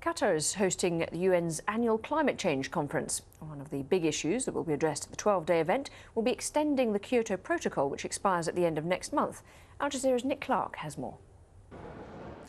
Qatar is hosting the UN's annual climate change conference. One of the big issues that will be addressed at the 12-day event will be extending the Kyoto Protocol, which expires at the end of next month. Al Jazeera's Nick Clark has more.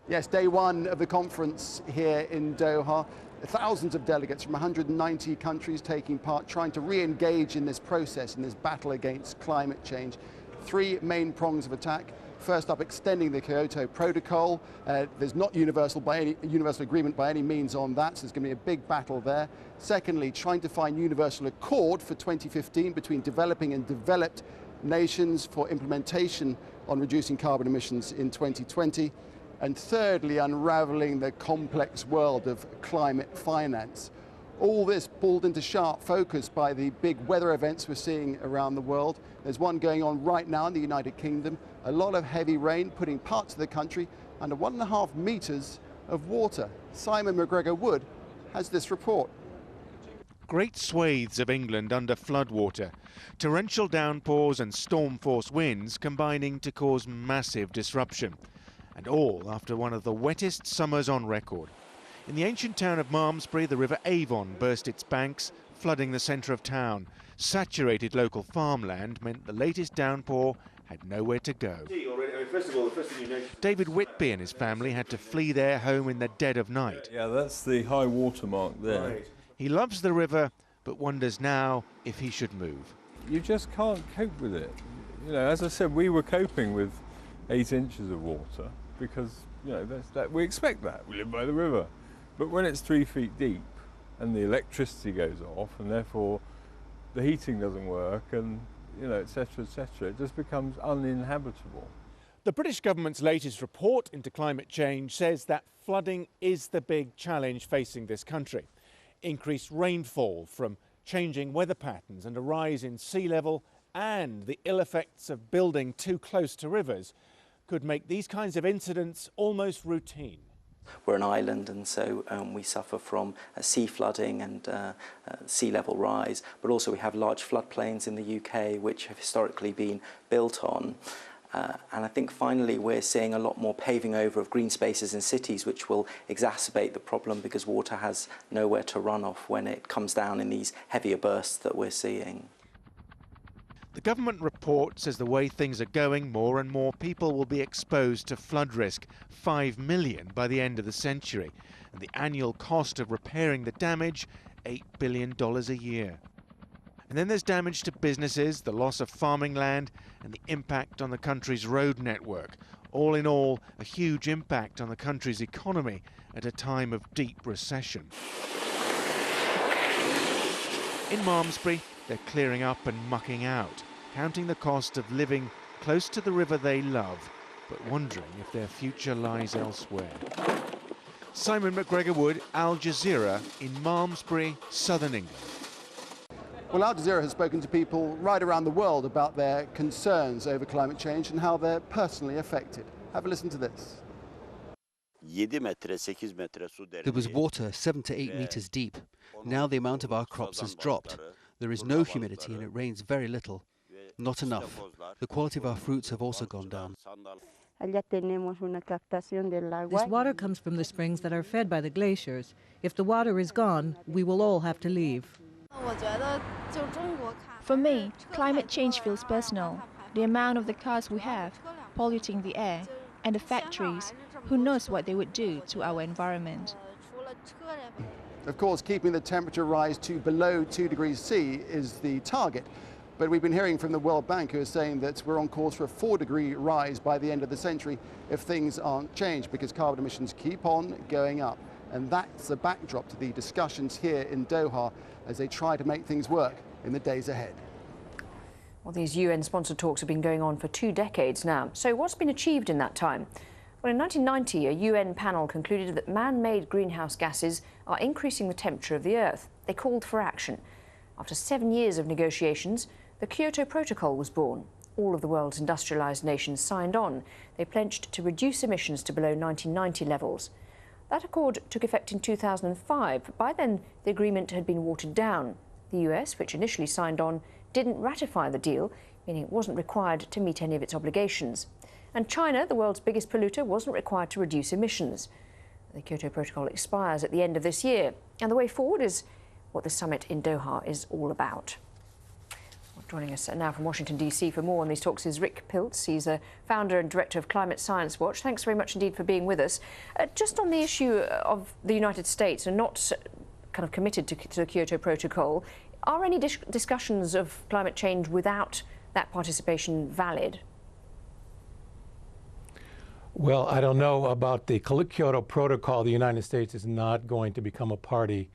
Yes, day one of the conference here in Doha. Thousands of delegates from 190 countries taking part, trying to re-engage in this process, in this battle against climate change. Three main prongs of attack. First up, extending the Kyoto Protocol. There's not universal agreement by any means on that, so there's going to be a big battle there. Secondly, trying to find universal accord for 2015 between developing and developed nations for implementation on reducing carbon emissions in 2020. And thirdly, unraveling the complex world of climate finance. All this pulled into sharp focus by the big weather events we're seeing around the world. There's one going on right now in the United Kingdom. A lot of heavy rain putting parts of the country under 1.5 meters of water. Simon McGregor-Wood has this report. Great swathes of England under floodwater. Torrential downpours and storm-force winds combining to cause massive disruption. And all after one of the wettest summers on record. In the ancient town of Malmesbury, the River Avon burst its banks, flooding the centre of town. Saturated local farmland meant the latest downpour had nowhere to go. David Whitby and his family had to flee their home in the dead of night. Yeah, that's the high water mark there. Right. He loves the river, but wonders now if he should move. You just can't cope with it. You know, as I said, we were coping with 8 inches of water because, you know, we expect that. We live by the river. But when it's 3 feet deep and the electricity goes off and therefore the heating doesn't work and, you know, etc., it just becomes uninhabitable. The British government's latest report into climate change says that flooding is the big challenge facing this country. Increased rainfall from changing weather patterns and a rise in sea level and the ill effects of building too close to rivers could make these kinds of incidents almost routine. We're an island, and so we suffer from sea flooding and sea level rise, but also we have large floodplains in the UK which have historically been built on. And I think finally we're seeing a lot more paving over of green spaces in cities, which will exacerbate the problem because water has nowhere to run off when it comes down in these heavier bursts that we're seeing. The government report says the way things are going, more and more people will be exposed to flood risk, 5 million by the end of the century, and the annual cost of repairing the damage, $8 billion a year. And then there's damage to businesses, the loss of farming land, and the impact on the country's road network. All in all, a huge impact on the country's economy at a time of deep recession. In Malmesbury, they're clearing up and mucking out, counting the cost of living close to the river they love, but wondering if their future lies elsewhere. Simon McGregor-Wood, Al Jazeera in Malmesbury, southern England. Well, Al Jazeera has spoken to people right around the world about their concerns over climate change and how they're personally affected. Have a listen to this. There was water 7 to 8 meters deep. Now the amount of our crops has dropped. There is no humidity and it rains very little. Not enough. The quality of our fruits have also gone down. This water comes from the springs that are fed by the glaciers. If the water is gone, we will all have to leave. For me, climate change feels personal. The amount of the cars we have, polluting the air, and the factories, who knows what they would do to our environment. Of course, keeping the temperature rise to below 2 degrees C is the target. But we've been hearing from the World Bank, who is saying that we're on course for a 4-degree rise by the end of the century if things aren't changed, because carbon emissions keep on going up. And that's the backdrop to the discussions here in Doha as they try to make things work in the days ahead. Well, these UN-sponsored talks have been going on for 2 decades now. So what's been achieved in that time? Well, in 1990, a UN panel concluded that man-made greenhouse gases are increasing the temperature of the Earth. They called for action. After 7 years of negotiations, the Kyoto Protocol was born. All of the world's industrialised nations signed on. They pledged to reduce emissions to below 1990 levels. That accord took effect in 2005, but by then the agreement had been watered down. The US, which initially signed on, didn't ratify the deal, meaning it wasn't required to meet any of its obligations. And China, the world's biggest polluter, wasn't required to reduce emissions. The Kyoto Protocol expires at the end of this year, and the way forward is what the summit in Doha is all about. Joining us now from Washington, D.C. for more on these talks is Rick Piltz. He's a founder and director of Climate Science Watch. Thanks very much indeed for being with us. Just on the issue of the United States and not kind of committed to the Kyoto Protocol, are any discussions of climate change without that participation valid? Well, I don't know about the Kyoto Protocol. The United States is not going to become a party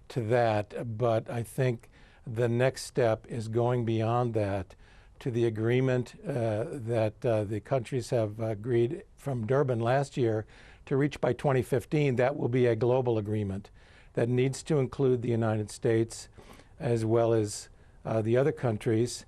to that, but I think the next step is going beyond that to the agreement that the countries have agreed from Durban last year to reach by 2015. That will be a global agreement that needs to include the United States as well as the other countries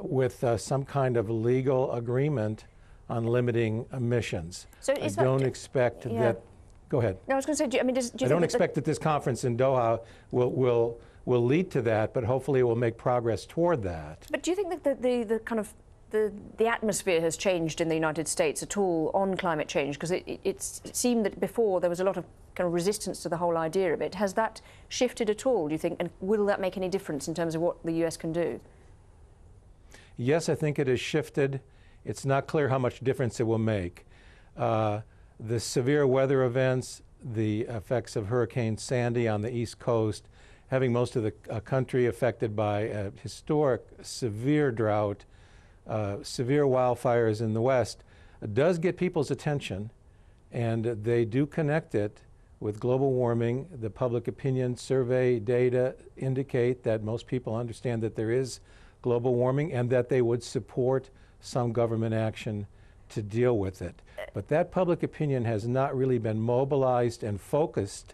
with some kind of legal agreement on limiting emissions. So I don't expect that. Go ahead. No, I was going to say, do you I don't expect that this conference in Doha will lead to that, but hopefully it will make progress toward that. But do you think that the kind of the atmosphere has changed in the United States at all on climate change? Because it seemed that before there was a lot of kind of resistance to the whole idea of it. Has that shifted at all, do you think? And will that make any difference in terms of what the US can do? Yes, I think it has shifted. It's not clear how much difference it will make. The severe weather events, the effects of Hurricane Sandy on the East Coast, having most of the country affected by a historic severe drought, severe wildfires in the West, does get people's attention, and they do connect it with global warming. The public opinion survey data indicate that most people understand that there is global warming and that they would support some government action to deal with it. But that public opinion has not really been mobilized and focused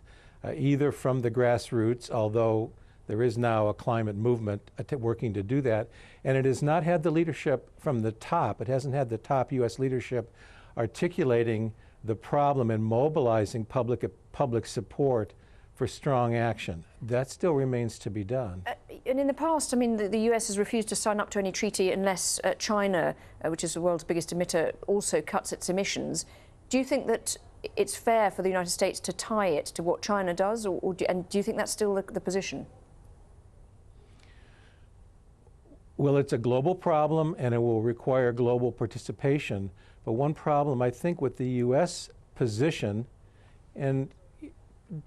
either from the grassroots, although there is now a climate movement working to do that, and it has not had the leadership from the top. It hasn't had the top U.S. leadership articulating the problem and mobilizing public support for strong action. That still remains to be done. And in the past, I mean, the US has refused to sign up to any treaty unless China, which is the world's biggest emitter, also cuts its emissions. Do you think that it's fair for the United States to tie it to what China does, and do you think that's still the position? Well, it's a global problem, and it will require global participation. But one problem, I think, with the U.S. position, and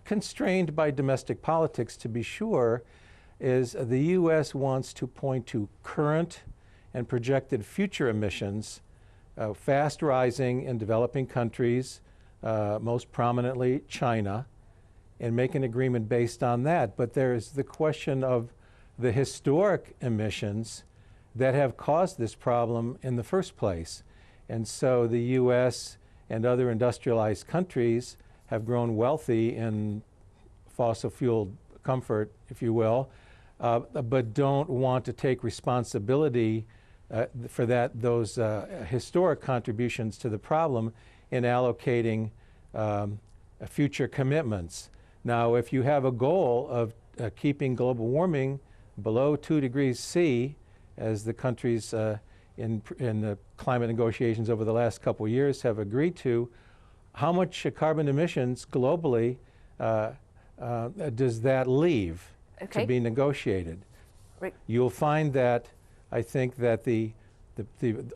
constrained by domestic politics to be sure, is the U.S. wants to point to current and projected future emissions, fast rising in developing countries, most prominently China, and make an agreement based on that. But there's the question of the historic emissions that have caused this problem in the first place. And so the U.S. and other industrialized countries have grown wealthy in fossil fuel comfort, if you will, but don't want to take responsibility for those historic contributions to the problem in allocating future commitments. Now, if you have a goal of keeping global warming below 2 degrees C, as the countries in the climate negotiations over the last couple of years have agreed to, how much carbon emissions globally does that leave to be negotiated? Rick. You'll find that, I think that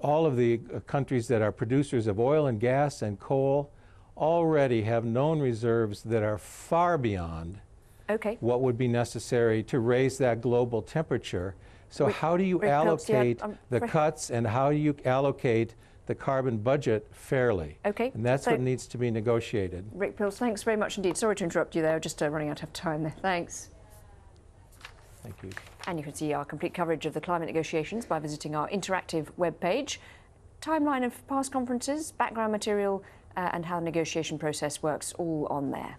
all of the countries that are producers of oil and gas and coal already have known reserves that are far beyond what would be necessary to raise that global temperature. So how do you allocate the cuts, and how do you allocate the carbon budget fairly? And that's what needs to be negotiated. Rick Piltz, thanks very much indeed. Sorry to interrupt you there, just running out of time there. Thanks. Thank you. And you can see our complete coverage of the climate negotiations by visiting our interactive webpage. Timeline of past conferences, background material, and how the negotiation process works, all on there.